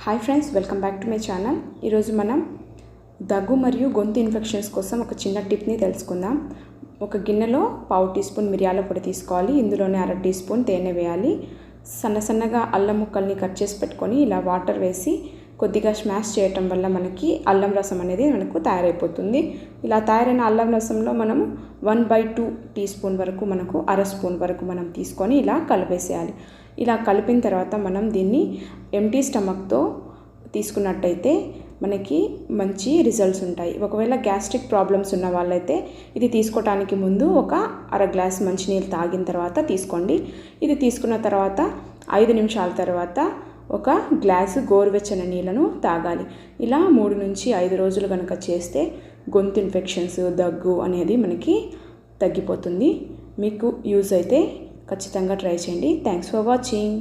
Hi friends, welcome back to my channel. ఈరోజు మనం దగ్గు మరియు గొంతు ఇన్ఫెక్షన్స్ కోసం ఒక చిన్న టిప్ని తెలుసుకుందాం. ఒక గిన్నెలో పావు టీ స్పూన్ మిరియాల పొడి తీసుకోవాలి. ఇందులోనే అర టీ స్పూన్ తేనె వేయాలి. సన్నగా అల్లం ముక్కల్ని కట్ చేసి పెట్టుకొని ఇలా వాటర్ వేసి కొద్దిగా స్మాష్ చేయటం వల్ల మనకి అల్లం రసం అనేది మనకు తయారైపోతుంది. ఇలా తయారైన అల్లం రసంలో మనము 1/2 టీ స్పూన్ వరకు మనకు అర స్పూన్ వరకు మనం తీసుకొని ఇలా కలిపేసేయాలి. ఇలా కలిపిన తర్వాత మనం దీన్ని ఎంటీ స్టమక్తో తీసుకున్నట్టయితే మనకి మంచి రిజల్ట్స్ ఉంటాయి. ఒకవేళ గ్యాస్ట్రిక్ ప్రాబ్లమ్స్ ఉన్న వాళ్ళైతే ఇది తీసుకోవడానికి ముందు ఒక అర గ్లాస్ మంచినీళ్ళు తాగిన తర్వాత తీసుకోండి. ఇది తీసుకున్న తర్వాత 5 నిమిషాల తర్వాత ఒక గ్లాసు గోరువెచ్చని నీళ్ళను తాగాలి. ఇలా 3 నుంచి 5 రోజులు కనుక చేస్తే గొంతు ఇన్ఫెక్షన్స్, దగ్గు అనేది మనకి తగ్గిపోతుంది. మీకు యూజ్ అయితే ఖచ్చితంగా ట్రై చేయండి. Thanks for watching.